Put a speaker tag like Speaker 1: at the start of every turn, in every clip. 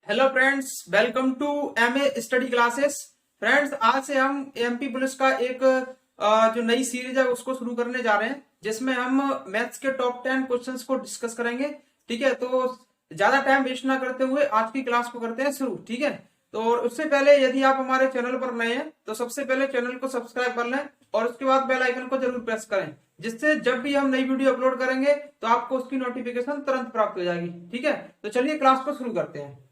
Speaker 1: Hello friends, welcome to MA study classes. Friends, आज से हम एमपी पुलिस का एक जो नई सीरीज है उसको शुरू करने जा रहे हैं, जिसमें हम मैथ्स के टॉप 10 क्वेश्चंस को डिस्कस करेंगे। ठीक है, तो ज्यादा टाइम वेस्ट ना करते हुए आज की क्लास को करते हैं शुरू। ठीक है, तो और उससे पहले यदि आप हमारे चैनल पर नए हैं तो सबसे पहले चैनल को सब्सक्राइब कर लें और उसके बाद बेल आइकन को जरूर प्रेस करें, जिससे जब भी हम नई वीडियो अपलोड करेंगे तो आपको उसकी नोटिफिकेशन तुरंत प्राप्त हो जाएगी। ठीक है, तो चलिए क्लास को शुरू करते हैं।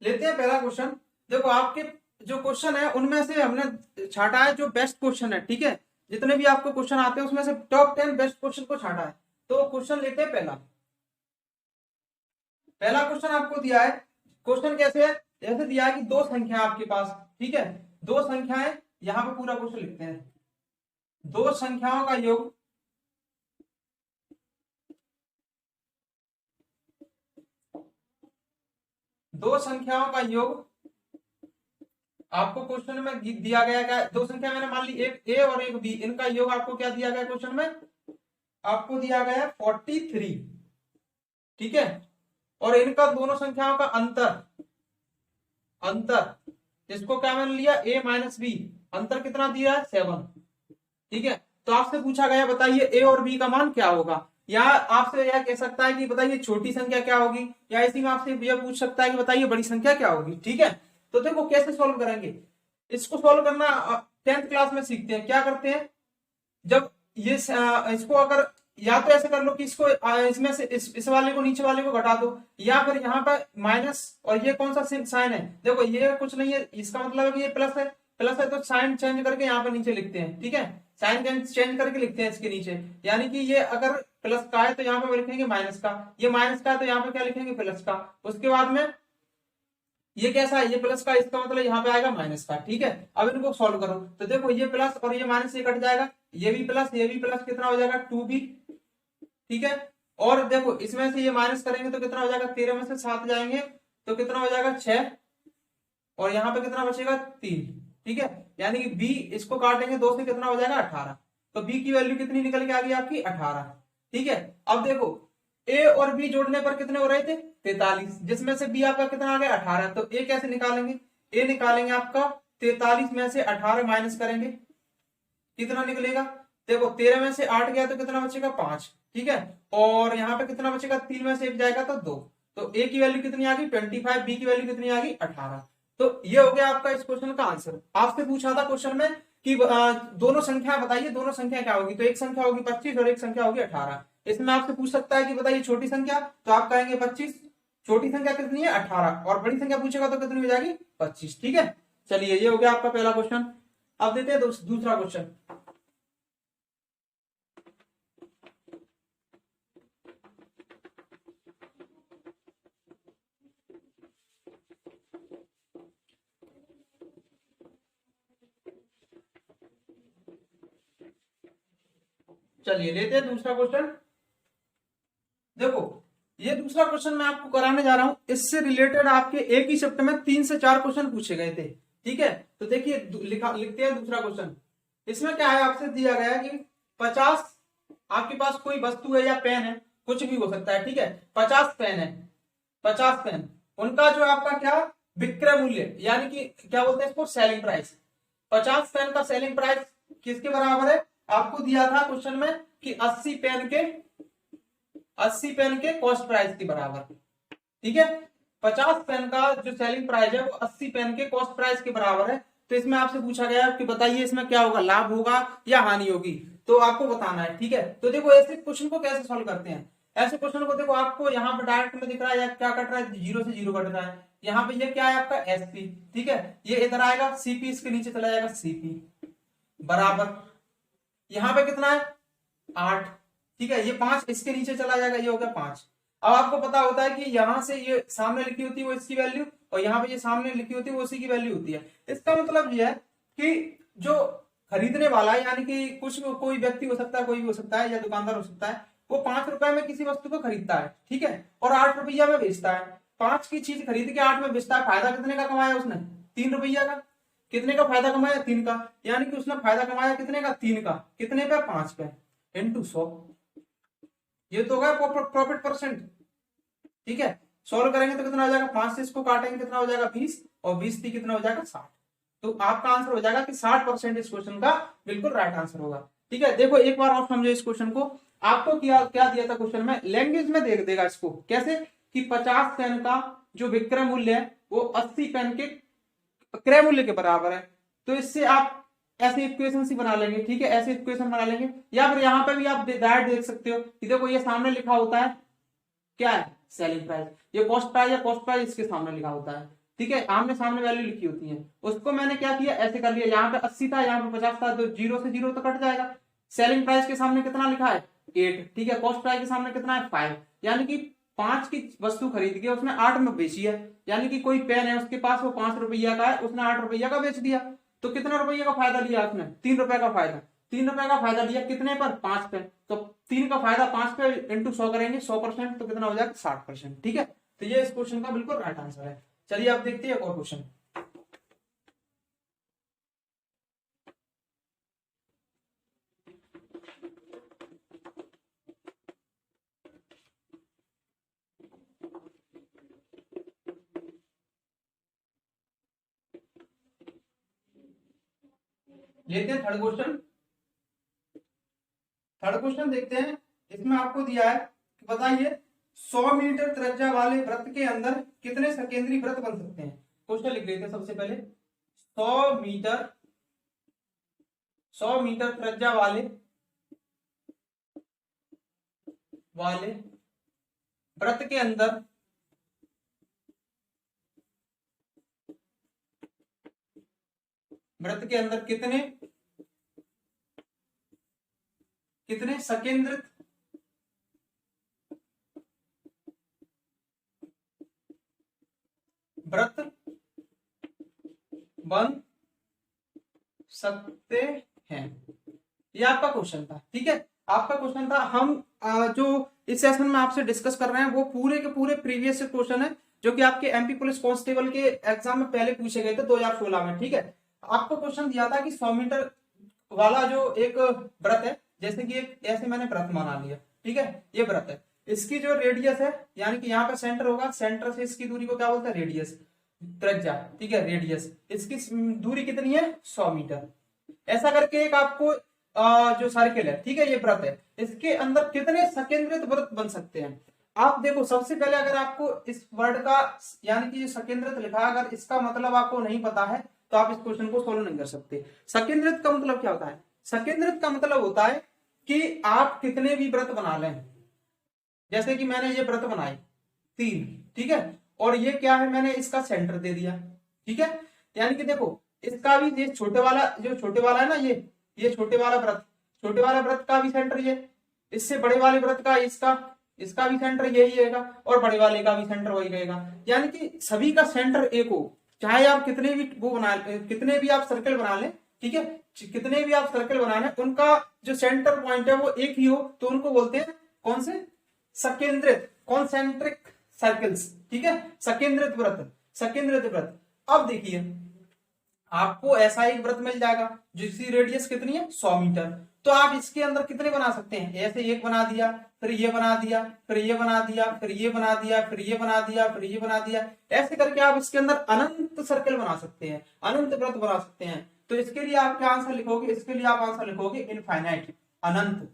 Speaker 1: लेते हैं पहला क्वेश्चन। देखो, आपके जो क्वेश्चन है उनमें से हमने छांटा है जो बेस्ट क्वेश्चन है। ठीक है, जितने भी आपको क्वेश्चन आते हैं उसमें से टॉप 10 बेस्ट क्वेश्चन को छांटा है। तो क्वेश्चन लेते हैं पहला। पहला क्वेश्चन आपको दिया है। क्वेश्चन कैसे है? ऐसे दिया है कि दो संख्या आपके पास। ठीक है, दो संख्याएं, यहां पे पूरा क्वेश्चन लिखते हैं। दो संख्याओं का योग, दो संख्याओं का योग आपको क्वेश्चन में दिया गया। क्या दो संख्या मैंने मान ली, एक ए और एक बी, इनका योग आपको क्या दिया गया क्वेश्चन में? आपको दिया गया 43। ठीक है, और इनका दोनों संख्याओं का अंतर, अंतर इसको क्या मैंने लिया? ए माइनस बी। अंतर कितना दिया है? 7। ठीक है, तो आपसे पूछा गया बताइए ए और बी का मान क्या होगा। या आपसे यह कह सकता है कि बताइए छोटी संख्या क्या होगी, या इसी में आपसे यह पूछ सकता है कि बताइए बड़ी संख्या क्या होगी। ठीक है, तो देखो कैसे सॉल्व करेंगे। इसको सॉल्व करना 10th क्लास में सीखते हैं। क्या करते हैं, जब ये इसको अगर या तो ऐसे कर लो कि इसको इसमें से इस वाले को नीचे वाले को घटा दो, या फिर यहाँ पर माइनस और ये कौन सा साइन है? देखो ये कुछ नहीं है, इसका मतलब है कि ये प्लस है। प्लस है तो साइन चेंज करके यहाँ पर नीचे लिखते हैं। ठीक है, साइन चेंज करके लिखते हैं इसके नीचे। यानी कि ये अगर प्लस का है तो यहाँ पर लिखेंगे माइनस का, ये माइनस का है तो यहाँ पे क्या लिखेंगे? प्लस का। उसके बाद में ये कैसा है? ये प्लस का, इसका मतलब यहाँ पे आएगा माइनस का। ठीक है, अब इनको सॉल्व करो तो देखो ये प्लस और ये माइनस ये कट जाएगा, ये भी प्लस ये भी प्लस, कितना हो जाएगा? 2b। ठीक है, और देखो इसमें से ये माइनस करेंगे तो कितना हो जाएगा? 13 में से 7 जाएंगे तो कितना हो जाएगा? 6। और यहाँ पे कितना बचेगा? 3। ठीक है, यानी कि b, इसको काटेंगे 2 से, कितना हो जाएगा? 18। तो b की वैल्यू कितनी निकल के आ गई आपकी? 18। ठीक है, अब देखो a और b जोड़ने पर कितने हो रहे थे? 43, जिसमें से b आपका कितना आ गया? 18। तो a कैसे निकालेंगे? a निकालेंगे आपका 43 में से 18 माइनस करेंगे, कितना निकलेगा? देखो 13 में से 8 गया तो कितना बचेगा? 5। ठीक है, और यहाँ पे कितना बचेगा? 3 में से 1 जाएगा तो 2। तो a की वैल्यू कितनी आ गई? 25। b की वैल्यू कितनी आ गई? 18। तो ये हो गया आपका इस क्वेश्चन का आंसर। आपसे पूछा था क्वेश्चन में कि दोनों संख्या बताइए, दोनों संख्या क्या होगी? तो एक संख्या होगी 25 और एक संख्या होगी 18। इसमें आपसे पूछ सकता है कि बताइए छोटी संख्या, तो आप कहेंगे 25। छोटी संख्या कितनी है? 18। और बड़ी संख्या पूछेगा तो कितनी हो जाएगी? 25। ठीक है, चलिए ये हो गया आपका पहला क्वेश्चन। अब देते हैं दूसरा क्वेश्चन। चलिए लेते हैं दूसरा क्वेश्चन। देखो, ये दूसरा क्वेश्चन मैं आपको कराने जा रहा हूं, इससे रिलेटेड आपके एक ही शिफ्ट में 3 से 4 क्वेश्चन पूछे गए थे। ठीक है, तो देखिए लिखते हैं दूसरा क्वेश्चन। इसमें क्या है, आपसे दिया गया है कि 50 आपके पास कोई वस्तु है या पेन है, कुछ भी हो सकता है। ठीक है, 50 पेन है, 50 पेन, उनका जो आपका क्या विक्रय मूल्य, यानी कि क्या बोलते हैं इसको? Selling price. 50 पेन का सेलिंग प्राइस किसके बराबर है? आपको दिया था क्वेश्चन में कि 80 पेन के कॉस्ट प्राइस के बराबर। ठीक है, 50 पेन का जो सेलिंग प्राइस है वो 80 पेन के कॉस्ट प्राइस के बराबर है। तो इसमें आपसे पूछा गया कि बताइए इसमें क्या होगा, लाभ होगा या हानि होगी, तो आपको बताना है। ठीक है, तो देखो ऐसे क्वेश्चन को कैसे सॉल्व करते हैं। ऐसे क्वेश्चन को देखो, आपको यहाँ पे डायरेक्ट में दिख रहा है या क्या कट रहा है? 0 से 0 कट रहा है। यहाँ पे ये क्या है आपका? एसपी। ठीक है, ये इधर आएगा सीपी, इसके नीचे चला जाएगा सीपी बराबर, यहाँ पे कितना है? 8। ठीक है, ये 5 इसके नीचे चला जाएगा, ये हो गया 5। अब आपको पता होता है कि यहां से ये सामने लिखी होती है वो इसकी वैल्यू, और यहाँ पे ये सामने लिखी होती है वो उसी की वैल्यू होती है। इसका मतलब ये है कि जो खरीदने वाला है, यानी कि कुछ कोई व्यक्ति हो सकता है, कोई भी हो सकता है, या दुकानदार हो सकता है, वो 5 रुपए में किसी वस्तु को खरीदता है। ठीक है, और 8 रुपया में बेचता है। 5 की चीज खरीद के 8 में बेचता है, फायदा कितने का कमाया उसने? 3 रुपया का। कितने का फायदा कमाया? 3 का। यानी कि उसने फायदा कमाया कितने का? 3 का। कितने पे? 5 पे, इंटू 100। ये तो होगा प्रॉफिट परसेंट। ठीक है, सोल्व करेंगे तो कितना हो जाएगा, 5 से इसको काटेंगे कितना हो जाएगा 20, और 20 भी कितना हो जाएगा 60। तो आपका आंसर हो जाएगा कि 60% इस क्वेश्चन का बिल्कुल राइट आंसर होगा। ठीक है, देखो एक बार और समझो इस क्वेश्चन को। आपको क्या क्या दिया था क्वेश्चन में, लैंग्वेज में देख देगा इसको कैसे कि 50 पेन का जो विक्रय मूल्य है वो 80 पेन के क्रय मूल्य के बराबर है। तो इससे आप ऐसे इक्वेशन ही बना लेंगे। ठीक है, ऐसे इक्वेशन बना लेंगे, या फिर यहाँ पे भी आप डायरेक्ट देख सकते हो कि देखो ये सामने लिखा होता है क्या है, सेलिंग प्राइस, ये कॉस्ट प्राइस या कॉस्ट प्राइस इसके सामने लिखा होता है। ठीक है, आमने सामने वैल्यू लिखी होती है, उसको मैंने क्या किया ऐसे कर लिया, यहाँ पे 80 था यहाँ पे 50 था, तो 0 से 0 तो कट जाएगा। सेलिंग प्राइस के सामने कितना लिखा है 8, ठीक है, कॉस्ट प्राइस के सामने कितना है 5, यानी कि 5 की वस्तु खरीद के उसने 8 में बेची है। यानी कि कोई पेन है उसके पास, वो 5 रुपया का है, उसने 8 रुपया का बेच दिया। तो कितना रुपये का फायदा लिया उसने, 3 रुपए का फायदा। 3 रुपए का फायदा लिया कितने पर, 5 पे। तो 3 का फायदा 5 पे इंटू 100 करेंगे, 100%, तो कितना हो जाएगा 60%। ठीक है, तो ये इस क्वेश्चन का बिल्कुल राइट आंसर है। चलिए आप देखते हैं एक और क्वेश्चन। लेते हैं थर्ड क्वेश्चन। थर्ड क्वेश्चन देखते हैं। इसमें आपको दिया है कि बताइए 100 मीटर त्रिज्या वाले वृत्त के अंदर कितने सकेंद्री वृत्त बन सकते हैं। क्वेश्चन लिख लेते हैं सबसे पहले। 100 मीटर 100 मीटर त्रिज्या वाले वाले वृत्त के अंदर कितने कितने सकेंद्रित वृत्त बन सकते हैं, ये आपका क्वेश्चन था। ठीक है, आपका क्वेश्चन था। हम जो इस सेशन में आपसे डिस्कस कर रहे हैं वो पूरे के पूरे प्रीवियस क्वेश्चन है जो कि आपके एमपी पुलिस कांस्टेबल के एग्जाम में पहले पूछे गए थे 2016 में। ठीक है, आपको क्वेश्चन दिया था कि 100 मीटर वाला जो एक व्रत है, जैसे कि एक ऐसे मैंने व्रत बना लिया। ठीक है, ये व्रत है, इसकी जो रेडियस है यानी कि यहाँ पे सेंटर होगा, सेंटर से इसकी दूरी को क्या बोलते हैं, रेडियस, त्रिज्या। ठीक है, रेडियस, इसकी दूरी कितनी है 100 मीटर। ऐसा करके एक आपको जो सर्किल है, ठीक है, ये व्रत है, इसके अंदर कितने सकेंद्रित वृत्त बन सकते हैं। आप देखो सबसे पहले अगर आपको इस वर्ड का यानी कि सकेंद्रित लिखा है, अगर इसका मतलब आपको नहीं पता है तो आप इस क्वेश्चन को सोल्व नहीं कर सकते। सकेंद्रित का मतलब क्या होता है, सकेंद्रित का मतलब होता है कि आप कितने भी व्रत बना लें। जैसे कि मैंने ये व्रत बनाए 3, ठीक है, और ये क्या है, मैंने इसका सेंटर दे दिया। ठीक है, यानी कि देखो इसका भी ये छोटे वाला, जो छोटे वाला है ना, ये छोटे वाला व्रत, छोटे वाला व्रत का भी सेंटर ये, इससे बड़े वाले व्रत का इसका इसका भी सेंटर यही रहेगा, और बड़े वाले का भी सेंटर वही रहेगा। यानी कि सभी का सेंटर एक हो, चाहे आप कितने भी वो बना, कितने भी आप सर्कल बना लें। ठीक है, कितने भी आप सर्कल बना लें, उनका जो सेंटर पॉइंट है वो एक ही हो, तो उनको बोलते हैं कौन से, सकेंद्रित, कॉन्सेंट्रिक सर्कल्स। ठीक है, सकेंद्रित वृत्त, सकेंद्रित वृत्त। अब देखिए आपको ऐसा एक वृत्त मिल जाएगा जिसकी रेडियस कितनी है 100 मीटर। तो आप इसके अंदर कितने बना सकते हैं, ऐसे एक बना दिया, फिर ये बना दिया, फिर ये बना दिया, फिर ये बना दिया, फिर ये बना दिया, फिर ये बना दिया, ऐसे करके आप इसके अंदर अनंत सर्कल बना सकते हैं, अनंत वृत्त बना सकते हैं। तो इसके लिए आप क्या आंसर लिखोगे, इसके लिए आप आंसर लिखोगे इनफाइनाइट, अनंत।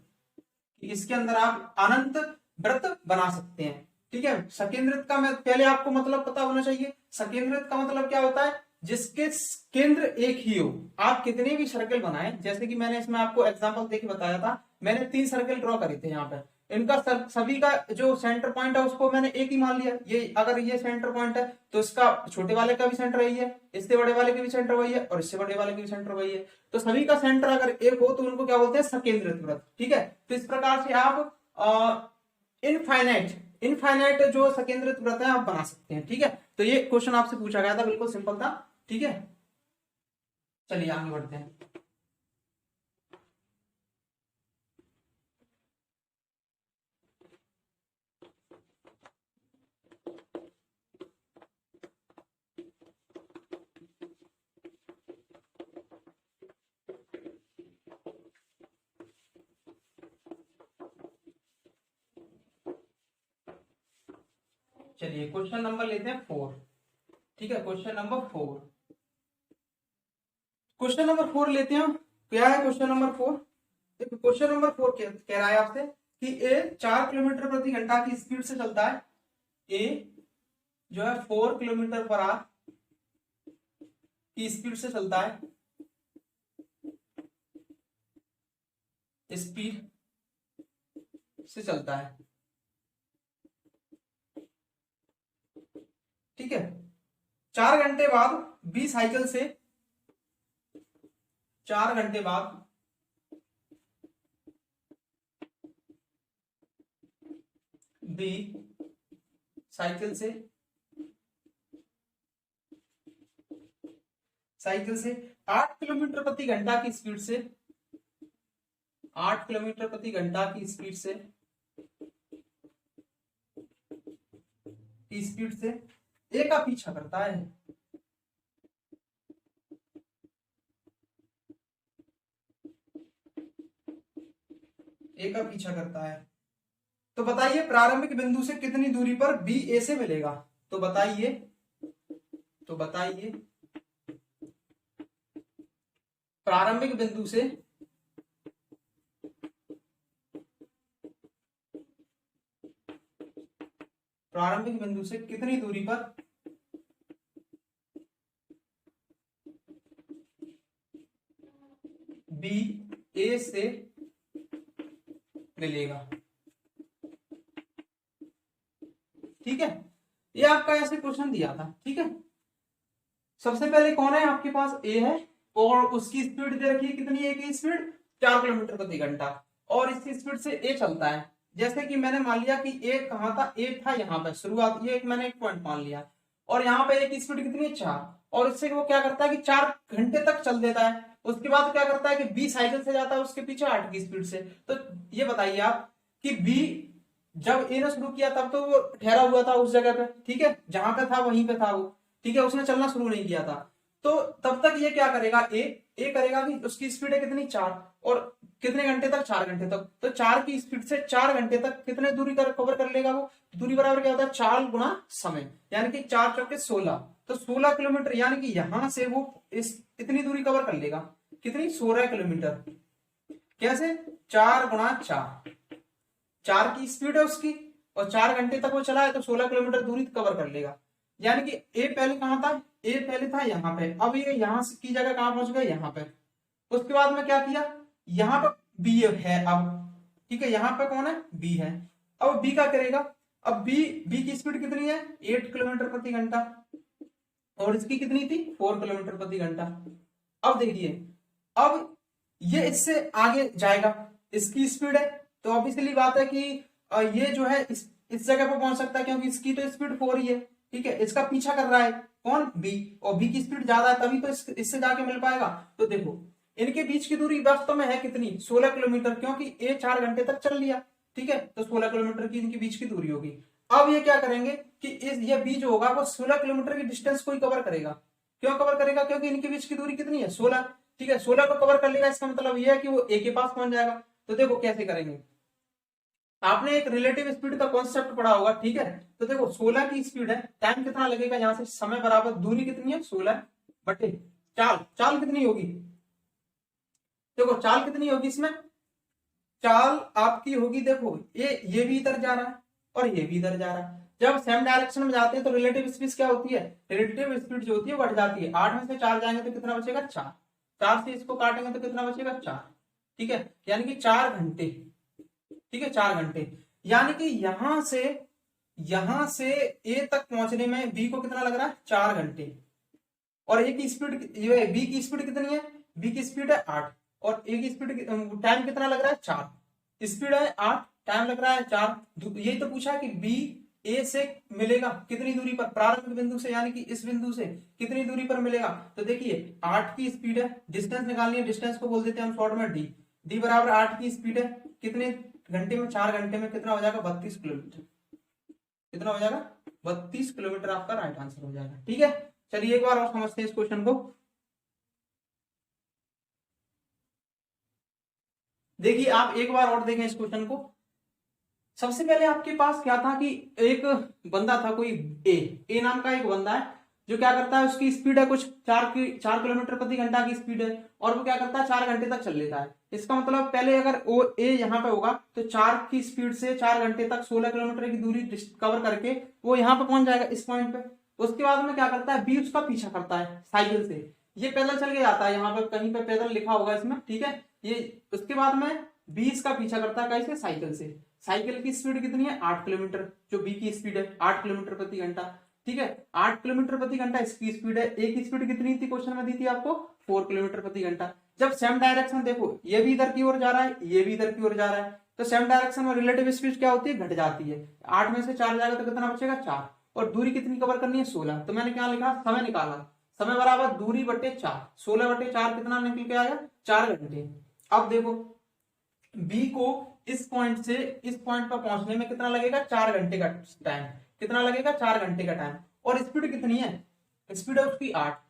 Speaker 1: इसके अंदर आप अनंत वृत्त बना सकते हैं। ठीक है, सकेंद्रित का मैं पहले आपको मतलब पता होना चाहिए। सकेंद्रित का मतलब क्या होता है, जिसके केंद्र एक ही हो। आप कितने भी सर्कल बनाए, जैसे कि मैंने इसमें आपको एग्जांपल देके बताया था, मैंने 3 सर्कल ड्रॉ करे थे यहाँ पे, इनका सभी का जो सेंटर पॉइंट है उसको मैंने एक ही मान लिया। ये अगर ये सेंटर पॉइंट है तो इसका छोटे वाले का भी सेंटर वही है, इससे बड़े वाले के भी सेंटर वही है, और इससे बड़े वाले के भी सेंटर वही है। तो सभी का सेंटर अगर एक हो तो उनको क्या बोलते हैं, सकेंद्रित वृत्त। ठीक है, तो इस प्रकार से आप इनफाइनाइट इनफाइनाइट जो सकेंद्रित वृत्त है आप बना सकते हैं। ठीक है, तो ये क्वेश्चन आपसे पूछा गया था, बिल्कुल सिंपल था। ठीक है, चलिए आगे बढ़ते हैं। चलिए क्वेश्चन नंबर लेते हैं 4। ठीक है, क्वेश्चन नंबर 4, क्वेश्चन नंबर 4 लेते हैं। क्या है क्वेश्चन नंबर 4? क्वेश्चन नंबर 4 कह रहा है आपसे कि ए 4 किलोमीटर प्रति घंटा की स्पीड से चलता है। ए जो है 4 किलोमीटर पर आवर की स्पीड से चलता है, स्पीड से चलता है। ठीक है, 4 घंटे बाद बी साइकिल से, 4 घंटे बाद बी साइकिल से 8 किलोमीटर प्रति घंटा की स्पीड से, 8 किलोमीटर प्रति घंटा की स्पीड से ए का पीछा करता है। ए का पीछा करता है। तो बताइए प्रारंभिक बिंदु से कितनी दूरी पर बी ए से मिलेगा? तो बताइए प्रारंभिक बिंदु से कितनी दूरी पर बी ए से मिलेगा। ठीक है, ये आपका ऐसे क्वेश्चन दिया था। ठीक है, सबसे पहले कौन है आपके पास? ए है और उसकी स्पीड दे रखी है कितनी? ए की स्पीड 4 किलोमीटर प्रति घंटा और इसकी स्पीड से ए चलता है। जैसे कि मैंने मान लिया कि ए कहां था? ए था यहाँ पे शुरुआत, ये मैंने एक पॉइंट मान लिया और यहाँ पे ए की स्पीड कितनी है? 4। और इससे वो क्या करता है कि 4 घंटे तक चल देता है। उसके बाद क्या करता है कि बी साइकिल से जाता है उसके पीछे 8 की स्पीड से। तो ये बताइए आप कि बी जब ए ने शुरू किया तब तो वो ठहरा हुआ था उस जगह पे। ठीक है, जहां पे था वहीं पे था वो। ठीक है, उसने चलना शुरू नहीं किया था। तो तब तक ये क्या करेगा? ए करेगा कि उसकी स्पीड है कितनी? 4 और कितने घंटे तक? 4 घंटे तक। तो 4 की स्पीड से 4 घंटे तक कितने दूरी का कवर कर लेगा वो? दूरी बराबर क्या होता है? 4 गुना समय, यानी कि 4 चौके 16। तो 16 किलोमीटर, यानी कि यहां से वो इतनी दूरी कवर कर लेगा। कितनी? 16 किलोमीटर। कैसे? 4 गुना 4, 4 की स्पीड है उसकी और 4 घंटे तक वो चला है तो 16 किलोमीटर दूरी कवर कर लेगा। यानी कि ए पहले कहां था? ए पहले था यहाँ पे, अब ये यहाँ की जगह कहां पहुंच गया? यहाँ पे। उसके बाद में क्या किया? यहाँ पे बी है अब। ठीक है, यहाँ पे कौन है? बी है। अब बी क्या करेगा? अब बी की स्पीड कितनी है? 8 किलोमीटर प्रति घंटा और इसकी कितनी थी? 4 किलोमीटर प्रति घंटा। अब देखिए, अब ये इससे आगे जाएगा, इसकी स्पीड है तो ऑब्वियसली बात है कि ये जो है इस जगह पर पहुंच सकता है क्योंकि इसकी तो स्पीड 4 ही है। ठीक है, इसका पीछा कर रहा है कौन? बी, और बी की स्पीड ज्यादा है तभी तो इससे जाके मिल पाएगा। तो देखो इनके बीच की दूरी वास्तव में है कितनी? 16 किलोमीटर, क्योंकि ए 4 घंटे तक चल लिया। ठीक है, तो 16 किलोमीटर की इनके बीच की दूरी होगी। अब ये क्या करेंगे कि ये बी जो होगा वो 16 किलोमीटर की डिस्टेंस को ही कवर करेगा। क्यों कवर करेगा? क्योंकि इनके बीच की दूरी कितनी है? 16। ठीक है, 16 को कवर कर लेगा, इसका मतलब यह है कि वो ए के पास पहुंच जाएगा। तो देखो कैसे करेंगे, आपने एक रिलेटिव स्पीड का कॉन्सेप्ट पढ़ा होगा। ठीक है, तो देखो 16 की स्पीड है, टाइम कितना लगेगा यहां से? समय बराबर दूरी कितनी है? 16 बटे चाल। चाल कितनी होगी? देखो चाल कितनी होगी इसमें? चाल आपकी होगी, देखो ये भी इधर जा रहा है और ये भी इधर जा रहा है। जब सेम डायरेक्शन में जाते हैं तो रिलेटिव स्पीड क्या होती है? रिलेटिव स्पीड जो होती है बढ़ जाती है। 8 में से 4 जाएंगे तो कितना बचेगा? 4। 4 से इसको काटेंगे तो कितना बचेगा? 4। ठीक है, यानी कि 4 घंटे। ठीक है, 4 घंटे, यानी कि यहां से ए तक पहुंचने में बी को कितना लग रहा है? 4 घंटे। और ए की स्पीड, ये बी की स्पीड कितनी है? बी की स्पीड है 8 और ए की स्पीड टाइम कितना लग रहा है? 4। स्पीड है 8, टाइम लग रहा है 4। यही तो पूछा कि बी ए से मिलेगा कितनी दूरी पर? प्रारंभिक बिंदु से, यानी कि इस बिंदु से कितनी दूरी पर मिलेगा? तो देखिए 8 की स्पीड है, डिस्टेंस निकालनी है, डिस्टेंस को बोल देते हैं हम शॉर्ट में डी। डी बराबर 8 की स्पीड है, कितने घंटे में? 4 घंटे में कितना हो जाएगा? 32 किलोमीटर। कितना हो जाएगा? 32 किलोमीटर आपका राइट आंसर हो जाएगा। ठीक है, चलिए एक बार और समझते हैं इस क्वेश्चन को। देखिए आप एक बार और देखें इस क्वेश्चन को। सबसे पहले आपके पास क्या था कि एक बंदा था, कोई ए नाम का एक बंदा है, जो क्या करता है, उसकी स्पीड है कुछ 4 किलोमीटर प्रति घंटा की स्पीड है, और वो क्या करता है 4 घंटे तक चल लेता है। इसका मतलब पहले अगर ओ ए यहाँ पे होगा तो 4 की स्पीड से 4 घंटे तक 16 किलोमीटर की दूरी कवर करके वो यहाँ पे पहुंच जाएगा इस पॉइंट पे। उसके बाद में क्या करता है, बी उसका पीछा करता है साइकिल से, ये पैदल चल के जाता है, यहाँ पे कहीं पे पैदल लिखा होगा इसमें, ठीक है ये। उसके बाद में बी इसका पीछा करता है कैसे, साइकिल से। साइकिल की स्पीड कितनी है, 8 किलोमीटर, जो बी की स्पीड है 8 किलोमीटर प्रति घंटा, ठीक है। 8 किलोमीटर प्रति घंटा इसकी स्पीड है। ए की स्पीड कितनी थी, क्वेश्चन में दी थी आपको 4 किलोमीटर प्रति घंटा। जब सेम डायरेक्शन देखो, ये भी इधर की ओर जा रहा है, ये भी इधर की ओर जा रहा है, तो सेम डायरेक्शन में रिलेटिव स्पीड क्या होती है, घट जाती है। 8 में से 4 जाएगा तो कितना बचेगा, 4। और दूरी कितनी कवर करनी है, 16। तो मैंने क्या लिखा, समय निकाला, समय बराबर दूरी बटे 4, 16/4 कितना निकल के आया, 4 घंटे। अब देखो बी को इस पॉइंट से इस पॉइंट पर पहुंचने में कितना लगेगा, 4 घंटे का टाइम। कितना लगेगा, 4 घंटे का टाइम। और स्पीड कितनी है, स्पीड है उसकी 8।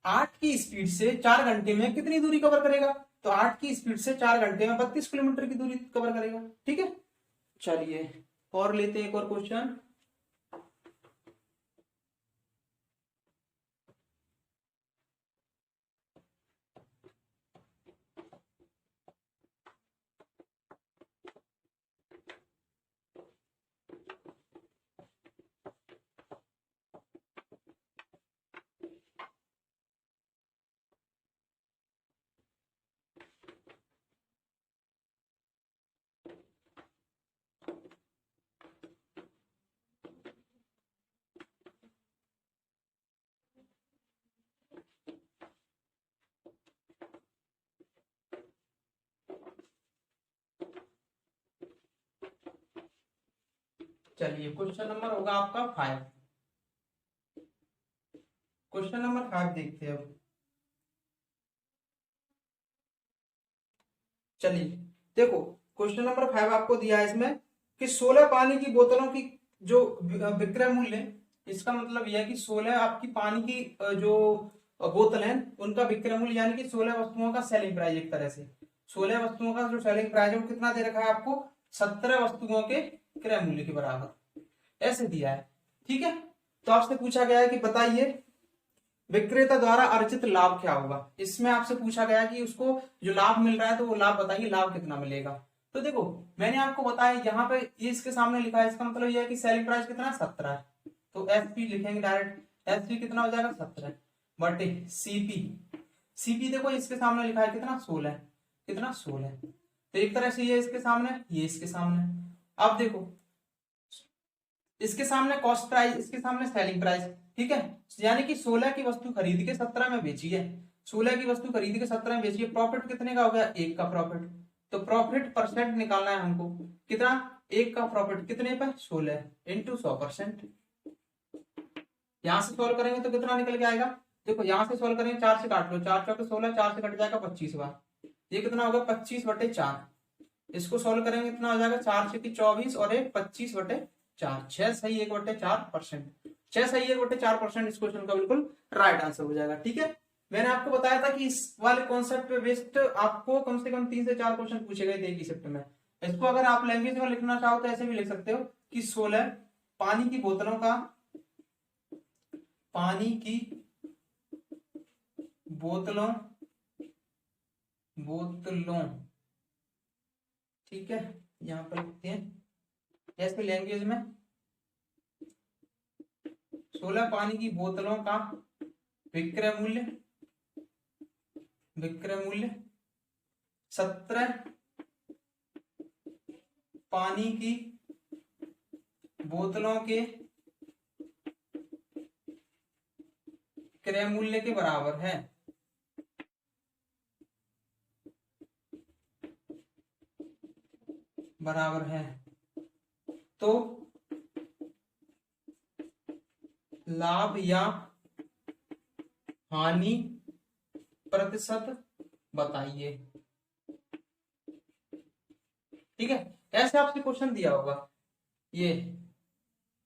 Speaker 1: 8 की स्पीड से 4 घंटे में कितनी दूरी कवर करेगा, तो 8 की स्पीड से 4 घंटे में 32 किलोमीटर की दूरी कवर करेगा, ठीक है। चलिए और लेते हैं एक और क्वेश्चन। चलिए क्वेश्चन नंबर होगा आपका 5। क्वेश्चन नंबर 5 देखते हैं अब। चलिए देखो क्वेश्चन नंबर 5 आपको दिया है इसमें कि 16 पानी की बोतलों की जो विक्रय मूल्य है, इसका मतलब यह है कि 16 आपकी पानी की जो बोतल है उनका विक्रय मूल्य, यानी कि 16 वस्तुओं का सेलिंग प्राइस, एक तरह से 16 वस्तुओं का जो सेलिंग प्राइस है वो कितना दे रखा है आपको, 17 वस्तुओं के क्रय मूल्य के बराबर ऐसे दिया है, ठीक है। तो आपसे पूछा गया है कि बताइए विक्रेता द्वारा अर्जित लाभ क्या होगा। इसमें आपसे पूछा गया कि उसको जो लाभ मिल रहा है तो वो लाभ बताइए, लाभ कितना मिलेगा। तो देखो मैंने आपको बताया यहाँ पे ये इसके सामने लिखा है, इसका मतलब ये है कि सेलिंग प्राइस कितना है, 17 है। तो एसपी लिखेंगे डायरेक्ट, एसपी कितना हो जाएगा, 17 बटे सीपी। सीपी देखो इसके सामने लिखा है कितना, 16, कितना 16। तो एक तरह से ये इसके सामने, ये इसके सामने। अब देखो इसके सामने कॉस्ट प्राइस, इसके सामने सेलिंग प्राइस, ठीक है। यानी कि 16 की वस्तु खरीद के 17 में बेची है, 16 की वस्तु खरीद के 17 में बेची है। प्रॉफिट कितने का हो गया, 1 का प्रॉफिट। तो प्रॉफिट परसेंट निकालना है हमको, कितना, 1 का प्रॉफिट कितने पर, 16 इंटू 100%। यहां से सॉल्व करेंगे तो कितना निकल के आएगा, देखो यहां से सॉल्व करेंगे, 4 से काट लो, 4 चौके 16, 4 से कट जाएगा 25 बार, ये कितना होगा 25/4। इसको सॉल्व करेंगे कितना हो जाएगा, 4 से 24 और 25/4, 6 सही 1/4%। 6 सही 1/4% इस क्वेश्चन का बिल्कुल राइट आंसर हो जाएगा, ठीक है। मैंने आपको बताया था कि इस वाले कॉन्सेप्ट पे बेस्ड आपको कम से कम 3 से 4 क्वेश्चन पूछे गए थे एक ही शिफ्ट में। इसको अगर आप लैंग्वेज में लिखना चाहो तो ऐसे भी लिख सकते हो कि 16 पानी की बोतलों का, पानी की बोतलों बोतलों ठीक है, यहां पर लिखते हैं ऐसे लैंग्वेज में, 16 पानी की बोतलों का विक्रय मूल्य, विक्रय मूल्य 17 पानी की बोतलों के क्रय मूल्य के बराबर है। बराबर है तो लाभ या हानि प्रतिशत बताइए, ठीक है। ऐसे आपसे क्वेश्चन दिया होगा ये,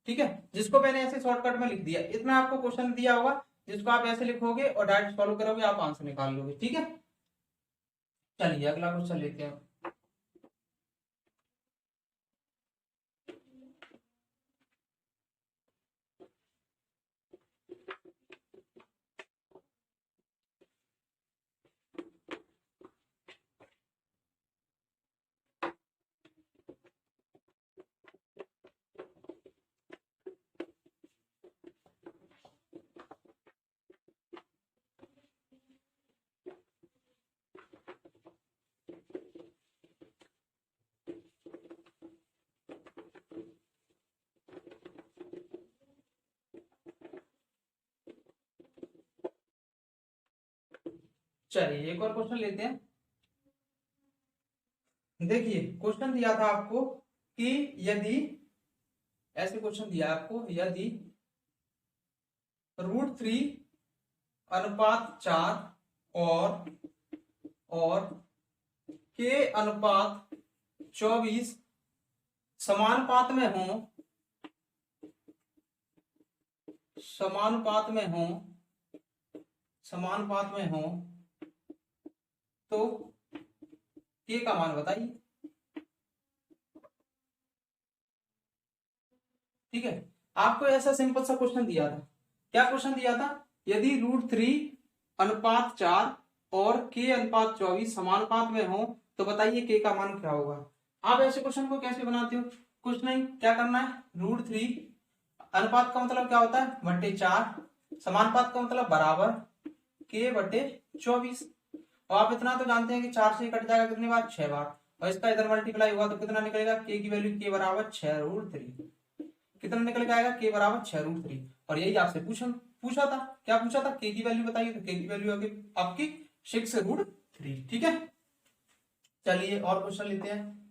Speaker 1: ठीक है, जिसको मैंने ऐसे शॉर्टकट में लिख दिया, इतना आपको क्वेश्चन दिया होगा जिसको आप ऐसे लिखोगे और डायरेक्ट सॉल्व करोगे, आप आंसर निकाल लोगे, ठीक है। चलिए अगला क्वेश्चन लेते हैं। चलिए एक और क्वेश्चन लेते हैं। देखिए क्वेश्चन दिया था आपको कि यदि, ऐसे क्वेश्चन दिया आपको, यदि √3 अनुपात 4 और के अनुपात 24 समानुपात में हो, समानुपात में हो, समानुपात में हो, तो के का मान बताइए। ठीक है, आपको ऐसा सिंपल सा क्वेश्चन दिया था। क्या क्वेश्चन दिया था? यदि √3 अनुपात 4 और के अनुपात 24 समानुपात में हो तो बताइए के का मान क्या होगा। आप ऐसे क्वेश्चन को कैसे बनाते हो? कुछ नहीं, क्या करना है, √3 अनुपात का मतलब क्या होता है, बटे 4, समानुपात का मतलब बराबर के बटे 24। और आप इतना तो जानते हैं कि 4 से कट जाएगा कितनी बार, 6 बार, और इसका इधर मल्टीप्लाई हुआ तो कितना निकलेगा, के की वैल्यू के बराबर 6√3। कितना निकल के आएगा, के बराबर 6√3। और यही आपसे पूछा पूछा था, क्या पूछा था, के की वैल्यू बताइए, तो के की वैल्यू आपकी 6√3। ठीक है, चलिए और क्वेश्चन लेते हैं।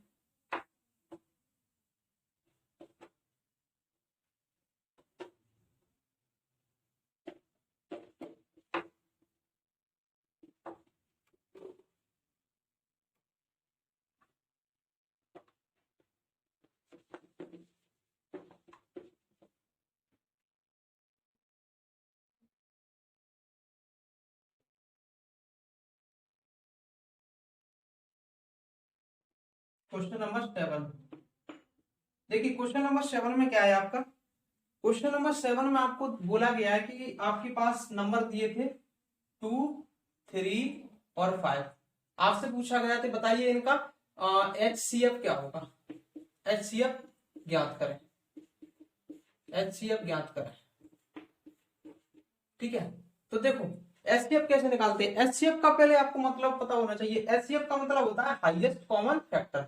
Speaker 1: Question number 7। देखिए क्वेश्चन नंबर 7 में क्या है आपका, क्वेश्चन नंबर 7 में आपको बोला गया है कि आपके पास नंबर दिए थे 2, 3 और 5। आपसे पूछा गया था बताइए इनका HCF क्या होगा। HCF ज्ञात करें, HCF ज्ञात करें। ठीक है, तो देखो HCF कैसे निकालते हैं। HCF का पहले आपको मतलब पता होना चाहिए। HCF का मतलब होता है हाईएस्ट कॉमन फैक्टर।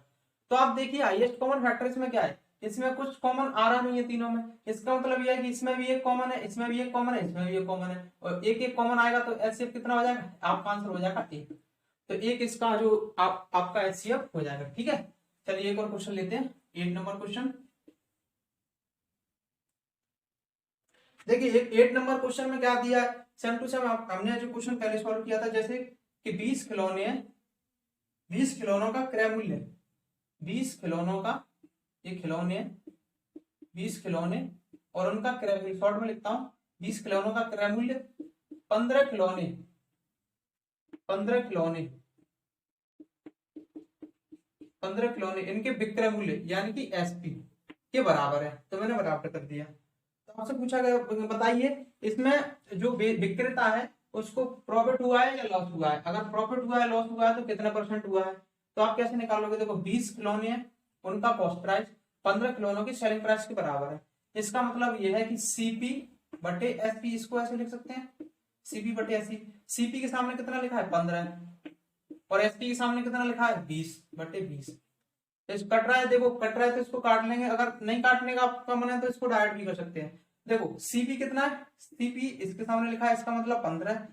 Speaker 1: तो आप देखिए हाईएस्ट कॉमन फैक्टर इसमें क्या है, इसमें कुछ कॉमन आ रहा नहीं है तीनों में। इसका मतलब यह है कि इसमें भी एक कॉमन है, इसमें भी एक कॉमन है, इसमें भी एक कॉमन है, और एक एक कॉमन आएगा तो HCF कितना हो जाएगा, आपका आंसर हो जाएगा 1। तो एक इसका जो आपका HCF हो जाएगा। ठीक है, चलिए एक और क्वेश्चन लेते हैं, 8 नंबर क्वेश्चन। देखिए 8 नंबर क्वेश्चन में क्या दिया है, सेम टू सेम हमने जो क्वेश्चन पहले सॉल्व किया था, जैसे कि 20 खिलौने हैं, 20 खिलौनों का क्रय मूल्य, 20 खिलौनों का, ये खिलौने, 20 खिलौने और उनका क्रय मूल्य, शॉर्ट में लिखता हूं 20 खिलौनों का क्रय मूल्य, 15 खिलौने, 15 खिलौने, 15 खिलौने इनके विक्रय मूल्य यानी कि एसपी के बराबर है। तो मैंने बराबर कर दिया। तो आपसे पूछा गया बताइए इसमें जो विक्रेता है उसको प्रॉफिट हुआ है या लॉस हुआ है। अगर प्रॉफिट हुआ है, लॉस हुआ है, तो कितना परसेंट हुआ है। तो आप कैसे निकालोगे, देखो 20 खिलौने हैं, उनका कॉस्ट प्राइस 15 खिलौनों की सेलिंग प्राइस के बराबर है। इसका मतलब यह है कि सीपी बटे एसपी, इसको ऐसे लिख सकते हैं सीपी बटे एसपी। सीपी के सामने कितना लिखा है, 15, और एसपी के सामने कितना लिखा है, 20/20। इस कट रहा है, देखो कट रहा है तो इसको काट लेंगे, अगर नहीं काटने का आपका मन है तो इसको डायरेक्ट भी कर सकते हैं। देखो सीपी कितना है, सीपी इसके सामने लिखा है, इसका मतलब 15,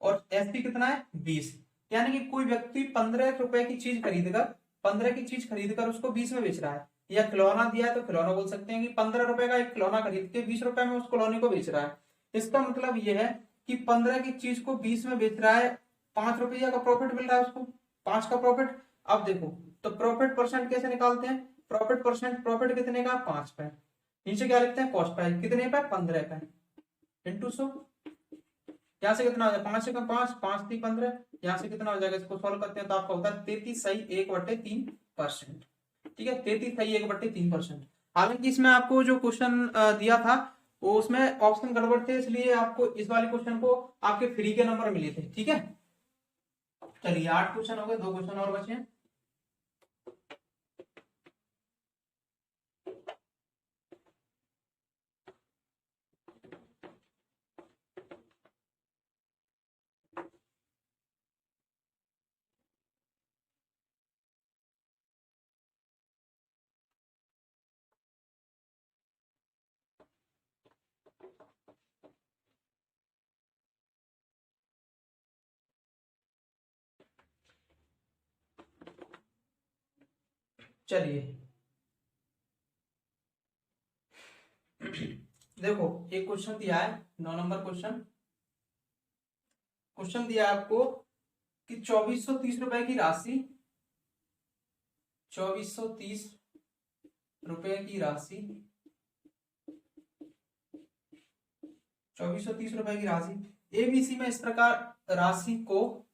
Speaker 1: और एसपी कितना है, 20। यानी कि कोई व्यक्ति 15 रुपए की चीज खरीदकर, 15 की चीज खरीदकर उसको 20 में बेच रहा है, या खिलौना दिया है तो खिलौना बोल सकते हैं कि 15 रुपए का एक खिलौना खरीद के 20 रुपए में उस खिलौने को बेच रहा है। इसका मतलब यह है कि 15 की चीज को 20 में बेच रहा है, 5 रुपया का प्रॉफिट मिल रहा है उसको, 5 का प्रॉफिट। अब देखो तो प्रॉफिट परसेंट कैसे निकालते हैं, प्रॉफिट परसेंट, प्रॉफिट कितने का, 5 पे, नीचे क्या लिखते हैं, कॉस्ट प्राइस कितने पे, 15 पे, इंटू 100। यहाँ से कितना हो जाएगा, 5 से कम 5, 5×3 = 15। यहाँ से कितना हो जाएगा, इसको सॉल्व करते हैं तो आपका होता है 33.1/3%। ठीक है, 33.1/3%। हालांकि इसमें आपको जो क्वेश्चन दिया था वो उसमें ऑप्शन गड़बड़ थे, इसलिए आपको इस वाले क्वेश्चन को आपके फ्री के नंबर मिले थे। ठीक है, चलिए 8 क्वेश्चन हो गए, 2 क्वेश्चन और बचे हैं। चलिए देखो एक क्वेश्चन दिया है, 9 नंबर क्वेश्चन। क्वेश्चन दिया है आपको कि 2430 रुपए की राशि, 2430 रुपए की राशि, 2430 रुपए की राशि एबीसी में इस प्रकार राशि को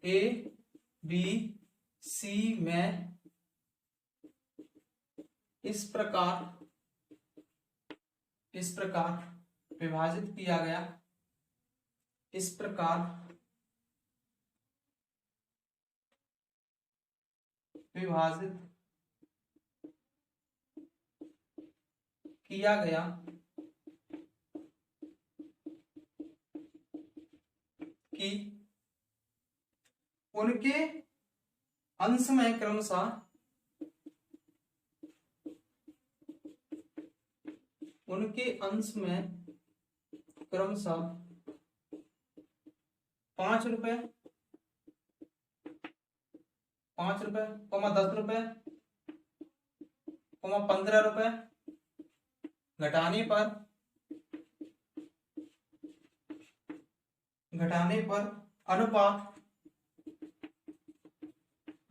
Speaker 1: ए बी सी में इस प्रकार विभाजित किया गया, इस प्रकार विभाजित किया गया कि उनके अंश में क्रमशः ₹5, ₹5, ₹10, ₹15 घटाने पर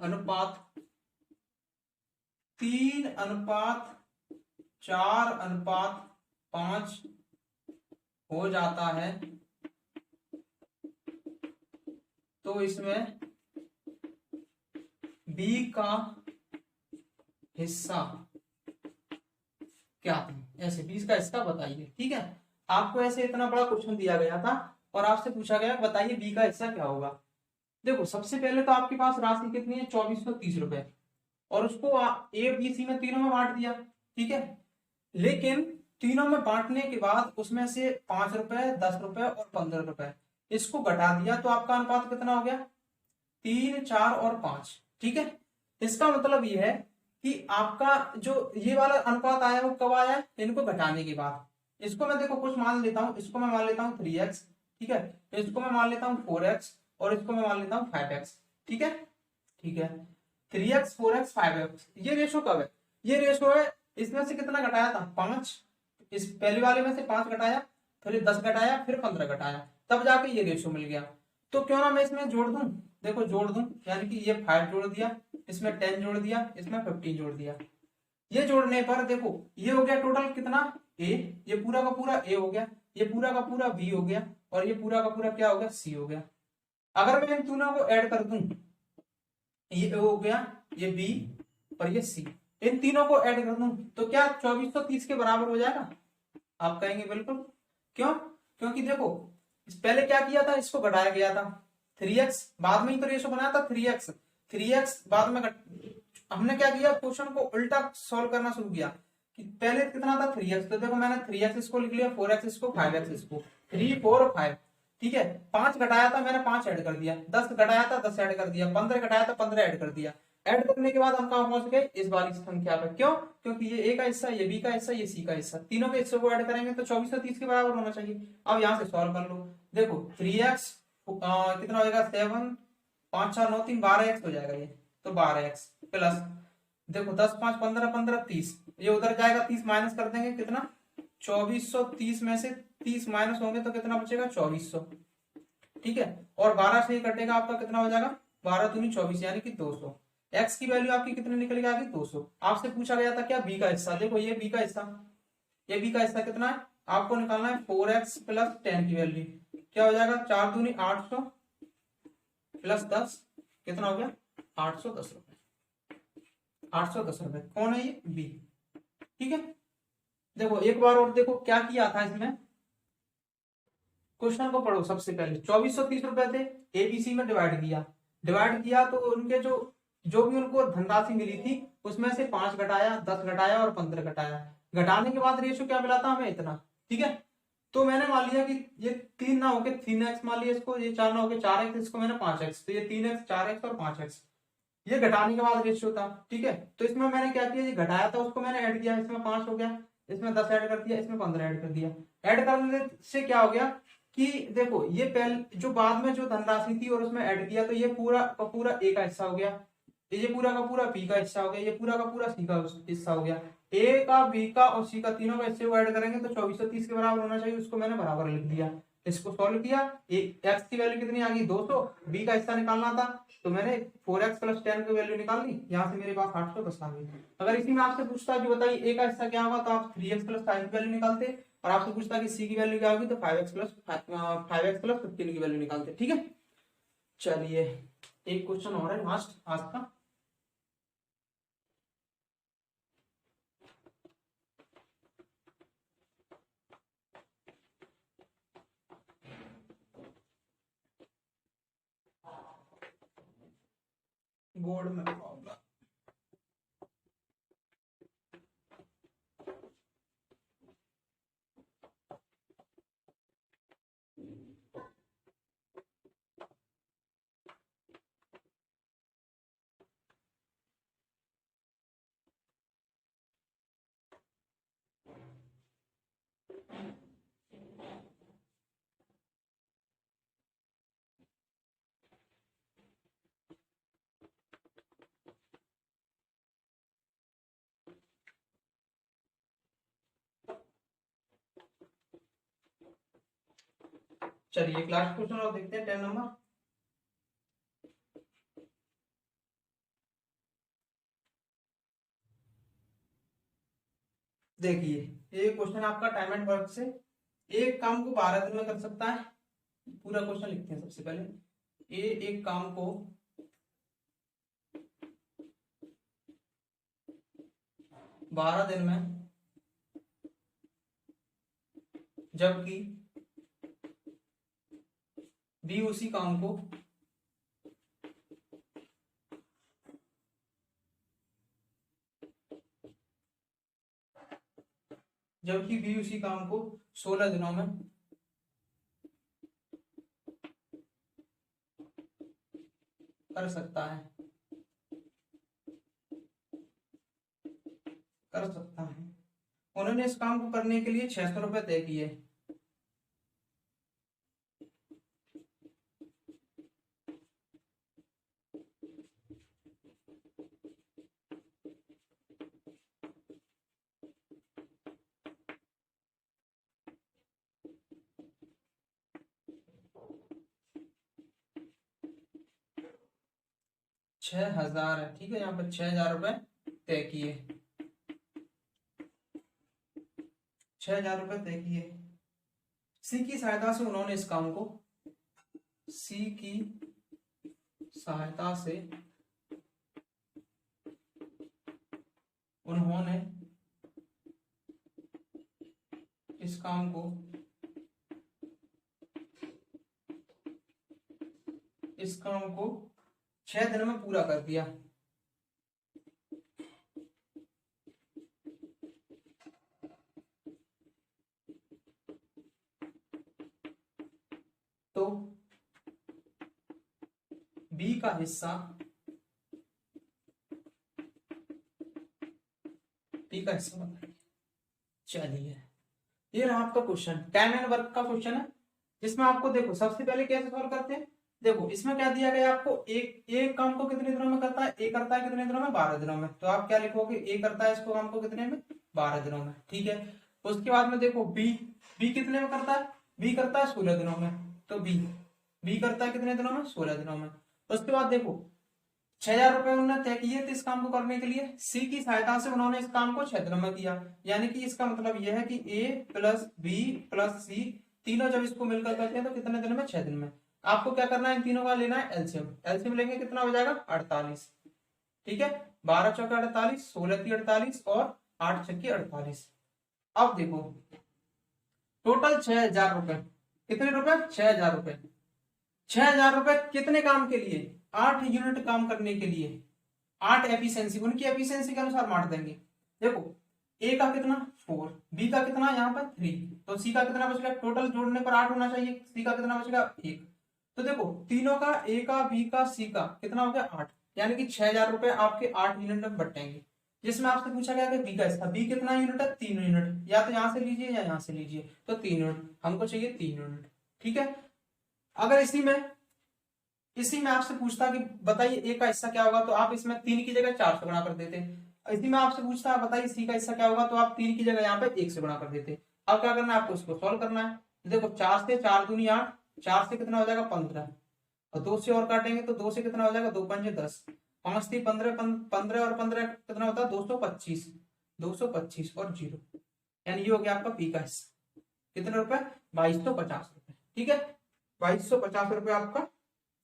Speaker 1: अनुपात 3:4:5 हो जाता है, तो इसमें बी का हिस्सा क्या था, ऐसे 20 का हिस्सा बताइए। ठीक है, आपको ऐसे इतना बड़ा क्वेश्चन दिया गया था और आपसे पूछा गया बताइए बी का हिस्सा क्या होगा। देखो सबसे पहले तो आपके पास राशि कितनी है, 2430 रुपए, और उसको ए बी सी में तीनों में बांट दिया। ठीक है, लेकिन तीनों में बांटने के बाद उसमें से ₹5, ₹10 और ₹15 इसको घटा दिया, तो आपका अनुपात कितना हो गया, 3, 4 और 5। ठीक है, इसका मतलब ये है कि आपका जो ये वाला अनुपात आया वो कब आया, इनको घटाने के बाद। इसको मैं देखो कुछ मान लेता हूं, इसको मैं मान लेता हूं 3x, ठीक है, इसको मैं मान लेता हूं 4x और इसको मैं मान लेता हूं 5x। ठीक है, 3x 4x 5x, ये रेशो कब है, ये रेशो है इसमें से कितना घटाया था, 5, इस पहले वाले में से 5 घटाया, फिर 10 घटाया, फिर 15 घटाया, तब जाके ये रेशो मिल गया। तो क्यों ना मैं इसमें जोड़ दूं, देखो जोड़ दूं, यानी कि ये 5 जोड़ दिया, इसमें 10 जोड़ दिया, इसमें 15 जोड़ दिया। ये जोड़ने पर देखो ये हो गया टोटल कितना, ए, ये पूरा का पूरा ए हो गया, ये पूरा का पूरा बी हो गया, और ये पूरा का पूरा क्या हो गया, सी हो गया। अगर मैं इन तीनों को ऐड कर दूं, ये हो गया, ये बी और ये सी, इन तीनों को ऐड कर दूं तो क्या 2430 के बराबर हो जाएगा, आप कहेंगे बिल्कुल। क्यों, क्योंकि देखो पहले क्या किया था, इसको घटाया गया था 3x, बाद में ही तो रेशो बनाया था 3x बाद में हमने क्या किया, क्वेश्चन को उल्टा सॉल्व करना शुरू किया कि पहले कितना था 3x, तो देखो मैंने 3x इसको लिख लिया, 4x इसको, 5x इसको, 3, 4 और 5। ठीक है, 5 घटाया था मैंने 5 ऐड कर दिया, 10 घटाया था 10 ऐड कर दिया, 15 घटाया था 15 ऐड कर दिया। ऐड करने के बाद हम कहां पहुंच गए, इस वाली संख्या पे। क्यों, क्योंकि ये ए का हिस्सा, ये बी का हिस्सा, ये सी का हिस्सा, तीनों के हिस्सों को ऐड करेंगे तो 2430 के बराबर होना चाहिए। अब यहाँ से सॉल्व कर लो, देखो 3x कितना हो जाएगा, 7, 5, 4, 9, 3, 12x हो जाएगा ये, तो 12x प्लस देखो 10, 5, 15, 15, 30, ये उधर जाएगा, 30 माइनस कर देंगे, कितना 2430 में से 30 माइनस होंगे तो कितना बचेगा, 2400। ठीक है, और 12 से ही कटेगा आपका, कितना हो जाएगा, 12 दूनी 24 यानी कि 200। एक्स की वैल्यू आपकी कितनी निकल गई, 200। आपसे पूछा गया था क्या, बी का हिस्सा, देखो ये बी का हिस्सा, ये बी का हिस्सा कितना है, आपको निकालना है 4x प्लस 10 की वैल्यू, क्या हो जाएगा, 4 दूनी 800 प्लस 10 कितना हो गया, 810 रुपए, 810 रुपए। कौन है ये, बी। ठीक है, देखो एक बार और देखो क्या किया था इसमें, क्वेश्चन को पढ़ो। सबसे पहले 2430 रुपए थे, एबीसी में डिवाइड किया तो उनके जो भी उनको धनराशि मिली थी उसमें से 5 घटाया, 10 घटाया और 15 घटाया। घटाने के बाद रेशियो क्या मिला था हमें, इतना। ठीक है, तो मैंने मान लिया कि ये 3 ना होके 3x मान लिया इसको, ये 4 ना होके 4x, इसको मैंने 5x, तो ये 3x 4x और 5x, ये घटाने के बाद रेशियो था। ठीक है, तो इसमें मैंने क्या किया, ये घटाया था उसको मैंने ऐड किया, इसमें 5 हो गया, इसमें 10 ऐड कर दिया, इसमें 15 ऐड कर दिया। ऐड करने से क्या हो गया कि देखो ये पहले जो बाद में जो धनराशि थी और उसमें ऐड किया, तो ये पूरा का पूरा ए का हिस्सा हो गया। ये पूरा का पूरा बी का हिस्सा हो गया, ये पूरा का पूरा सी का हिस्सा हो गया। ए का, बी का और सी का तीनों का हिस्से को ऐड करेंगे तो 2430 के बराबर होना चाहिए, उसको मैंने बराबर लिख दिया। इसको सॉल्व किया, एक्स की वैल्यू कितनी आ गई 200, बी का हिस्सा निकालना था तो मैंने 4x + 10 की वैल्यू निकाल ली, यहाँ से मेरे पास 810 आ गई। अगर इसी में आपसे पूछता कि बताइए ए का हिस्सा क्या होगा तो आप 3x + 5 की वैल्यू निकालते, और आपसे पूछता कि सी की वैल्यू क्या होगी तो 5x + 15 की वैल्यू निकालते। ठीक है, चलिए एक क्वेश्चन और है लास्ट आज का। बोर्ड में प्रॉब्लम। चलिए एक लास्ट क्वेश्चन और देखते हैं 10 नंबर। देखिए ये क्वेश्चन आपका टाइम एंड वर्क से, एक काम को 12 दिन में कर सकता है। पूरा क्वेश्चन लिखते हैं सबसे पहले। एक काम को 12 दिन में, जबकि बी उसी काम को जबकि बी उसी काम को 16 दिनों में कर सकता है, उन्होंने इस काम को करने के लिए 600 रुपए तय किए। छह हजार है, ठीक है, यहाँ पर 6000 रुपए तय किए, 6000 रुपए तय किए। सी की सहायता से उन्होंने इस काम को, सी की सहायता से उन्होंने इस काम को 6 दिन में पूरा कर दिया। तो बी का हिस्सा, बताइए। चलिए ये रहा आपका क्वेश्चन, टाइम एंड वर्क का क्वेश्चन है, जिसमें आपको देखो सबसे पहले कैसे सॉल्व करते हैं। देखो इसमें क्या दिया गया आपको, एक काम को कितने दिनों में करता है, ए करता है कितने दिनों में, 12 दिनों में। तो आप क्या लिखोगे, ए करता है इसको काम को कितने में, 12 दिनों में। ठीक है, उसके बाद में देखो बी कितने में करता है, बी करता है 16 दिनों में। तो बी करता है कितने दिनों में, 16 दिनों में। उसके बाद देखो 6000 रुपए उन्होंने तय किए थे इस काम को करने के लिए, सी की सहायता से उन्होंने इस काम को 6 दिनों में किया। यानी कि इसका मतलब यह है कि ए प्लस बी प्लस सी तीनों जब इसको मिलकर करते हैं तो कितने दिन में, 6 दिन में। आपको क्या करना है, इन तीनों का लेना है एलसीएम। एलसीएम लेंगे कितना हो जाएगा, 48। ठीक है, 12 चौके 48, 16 की 48 और 8 छक्के 48। अब देखो टोटल 6000 रुपए, कितने रुपए, 6000 रुपए। 6000 रुपए कितने काम के लिए, 8 यूनिट काम करने के लिए, 8 एफिशिएंसी, उनकी एफिशिएंसी के अनुसार बांट देंगे। देखो ए का कितना 4, बी का कितना यहाँ पर 3, तो सी का कितना बचेगा, टोटल जोड़ने पर 8 होना चाहिए, सी का कितना बचेगा 1। तो देखो तीनों का, ए का, बी का, सी का कितना हो गया 8, यानी कि 6000 रुपए आपके 8 यूनिट में बटेंगे। जिसमें आपसे पूछा गया कि बी का हिस्सा, बी कितना यूनिट है, 3 यूनिट, या तो यहां से लीजिए या यहां से लीजिए, तो 3 यूनिट हमको चाहिए, 3 यूनिट। ठीक है, अगर इसी में इसी में आपसे पूछता कि बताइए ए का हिस्सा क्या होगा, तो आप इसमें 3 की जगह 4 से गुणा कर देते। इसी में आपसे पूछता है बताइए सी का हिस्सा क्या होगा, तो आप 3 की जगह यहाँ पे 1 से गुणा कर देते। अब क्या करना है आपको, इसको सॉल्व करना है। देखो 4 से 4 दूनी 8, 4 से कितना हो जाएगा 15, और 2 से और काटेंगे तो 2 से कितना हो जाएगा, 2 पंजे 10, 5 3 15, 15 और 15 कितना होता है 225, 225 और 0, यानी ये हो गया आपका पी का हिस्सा। कितने रुपए, 2250 रुपए। ठीक है, 2250 रुपए आपका,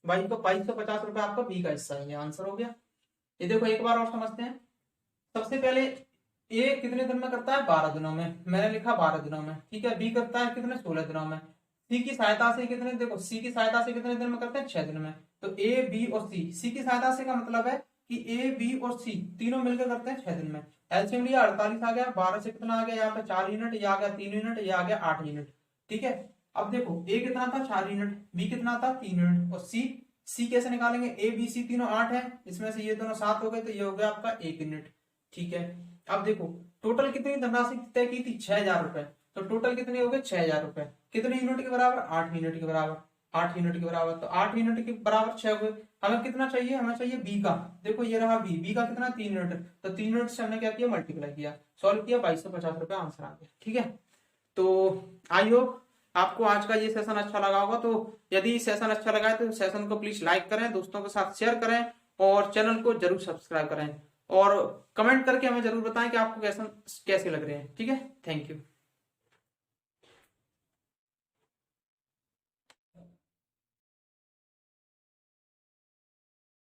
Speaker 1: 2250 रुपए आपका बी का हिस्सा है, ये आंसर हो गया। ये देखो एक बार और समझते हैं। सबसे पहले ए कितने दिन में करता है, 12 दिनों में, मैंने लिखा 12 दिनों में। ठीक है, बी करता है कितने, 16 दिनों में। सी की सहायता से कितने, देखो सी की सहायता से कितने दिन में करते हैं, 6 दिन में। तो ए बी और सी की सहायता से का मतलब है कि ए बी और सी तीनों मिलकर करते हैं 6 दिन में। एलसीएम लिया 48 आ गया, 12 से कितना आ गया यहाँ पे 4 यूनिट, ये आ गया 3 यूनिट, ये आ गया 8 यूनिट। ठीक है, अब देखो ए कितना था 4 यूनिट, बी कितना था 3 यूनिट, और सी कैसे निकालेंगे, ए बी सी तीनों 8 है, इसमें से ये दोनों 7 हो गए, तो ये हो गया आपका 1 यूनिट। ठीक है, अब देखो टोटल कितनी धनराशि तय की थी, 6000 रुपए, तो टोटल कितने हो गए 6000 रुपए, कितने यूनिट के बराबर, 8 यूनिट के बराबर, 8 यूनिट के बराबर, तो 8 यूनिट के बराबर 6 हुए। हमें कितना चाहिए, हमें चाहिए बी का, देखो ये रहा बी का कितना 3 यूनिट, तो 3 यूनिट से हमने क्या किया, मल्टीप्लाई किया, सॉल्व किया, 2250 रुपए आंसर आ गया। ठीक है, तो आई होप आपको आज का ये सेशन अच्छा लगा होगा। तो यदि सेशन अच्छा लगा है तो सेशन को प्लीज लाइक करें, दोस्तों के साथ शेयर करें, और चैनल को जरूर सब्सक्राइब करें, और कमेंट करके हमें जरूर बताएं कि आपको कैसे लग रहे हैं। ठीक है, थैंक यू।